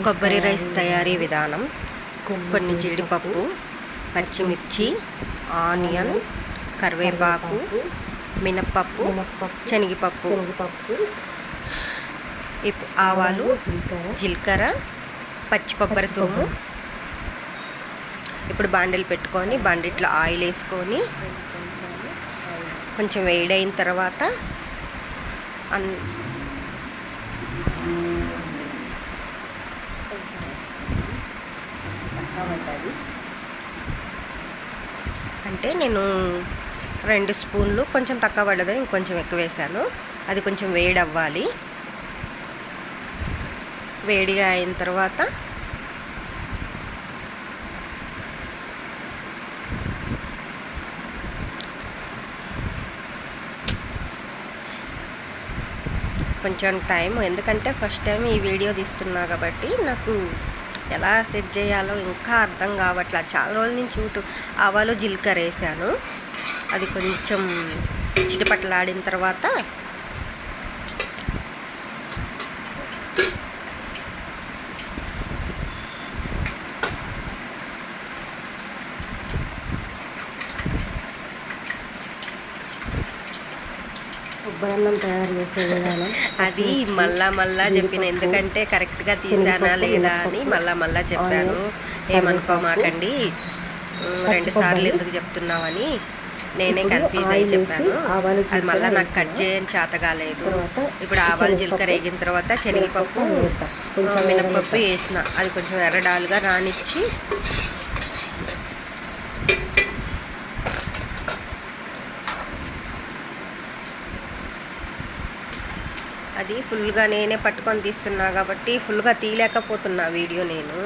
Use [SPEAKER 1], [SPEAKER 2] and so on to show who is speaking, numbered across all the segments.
[SPEAKER 1] కొబ్బరి రైస్ తయారీ విధానం. కొన్ని జీడిపప్పు, పచ్చిమిర్చి, ఆనియన్, కరివేపాకు, మినప్పప్పు, శనగపప్పు, ఆవాలు, జీలకర్ర, పచ్చి కొబ్బరి తురుము. ఇప్పుడు బాండిల్ పెట్టుకొని బాండిట్లో ఆయిల్ వేసుకొని కొంచెం వేడైన తర్వాత అంటే నేను 2 స్పూన్లు కొంచెం తక్కువ పడ్డదని ఇంకొంచెం ఎక్కువ వేసాను. అది కొంచెం వేడి అవ్వాలి. వేడిగా అయిన తర్వాత కొంచెం టైం, ఎందుకంటే ఫస్ట్ టైం ఈ వీడియో తీస్తున్నా కాబట్టి నాకు ఎలా సెట్ చేయాలో ఇంకా అర్థం కావట్లేదు. చాలా రోజుల నుంచి ఆవాలు జీలకర్ర వేసాను. అది కొంచెం చిటపటలాడిన తర్వాత
[SPEAKER 2] కొబ్బరన్నం తయారు చేసే విధానం
[SPEAKER 1] అది మళ్ళా చెప్పిన, ఎందుకంటే కరెక్ట్గా తీసానా లేదా అని మళ్ళా చెప్పాను. ఏమనుకోమాకండి, 2 సార్లు ఎందుకు చెప్తున్నామని నేనే కన్ఫ్యూజ్ అయ్యి చెప్పాను. అది మళ్ళీ నాకు కట్ చేయని చేత కాలేదు. ఇప్పుడు ఆవాలు జీలకర్ర వేగిన తర్వాత శనగపప్పు, మినప్పప్పు వేసిన. అది కొంచెం ఎర్రడాలుగా రానిచ్చి అది ఫుల్గా నేనే పట్టుకొని తీస్తున్నా కాబట్టి ఫుల్గా తీయలేకపోతున్నా వీడియో నేను.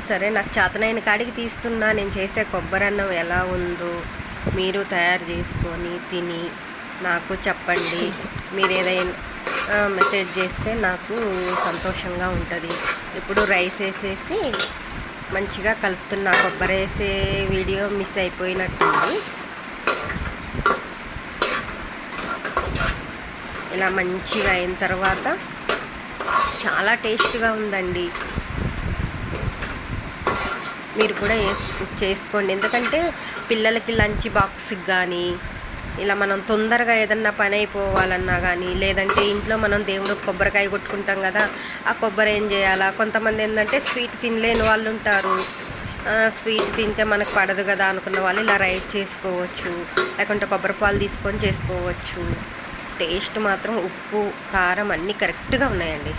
[SPEAKER 1] సరే, నాకు చేతనైన కాడికి తీస్తున్నా. నేను చేసే కొబ్బరన్నం ఎలా ఉందో మీరు తయారు చేసుకొని తిని నాకు చెప్పండి. మీరు ఏదైనా మెసేజ్ చేస్తే నాకు సంతోషంగా ఉంటుంది. ఇప్పుడు రైస్ వేసేసి మంచిగా కలుపుతున్నా. కొబ్బరి వేసే వీడియో మిస్ అయిపోయినట్టుంది. ఇలా మంచిగా అయిన తర్వాత చాలా టేస్ట్గా ఉందండి. మీరు కూడా చేసుకోండి. ఎందుకంటే పిల్లలకి లంచ్ బాక్స్కి కానీ, ఇలా మనం తొందరగా ఏదన్నా పని అయిపోవాలన్నా కానీ, లేదంటే ఇంట్లో మనం దేవుడికి కొబ్బరికాయ కొట్టుకుంటాం కదా, ఆ కొబ్బరి ఏం చేయాలా? కొంతమంది ఏంటంటే స్వీట్ తినలేని వాళ్ళు ఉంటారు. స్వీట్ తింటే మనకు పడదు కదా అనుకున్న వాళ్ళు ఇలా రైస్ చేసుకోవచ్చు, లేకుంటే కొబ్బరి పాలు తీసుకొని చేసుకోవచ్చు. టేస్ట్ మాత్రం ఉప్పు, కారం అన్నీ కరెక్ట్గా ఉన్నాయండి.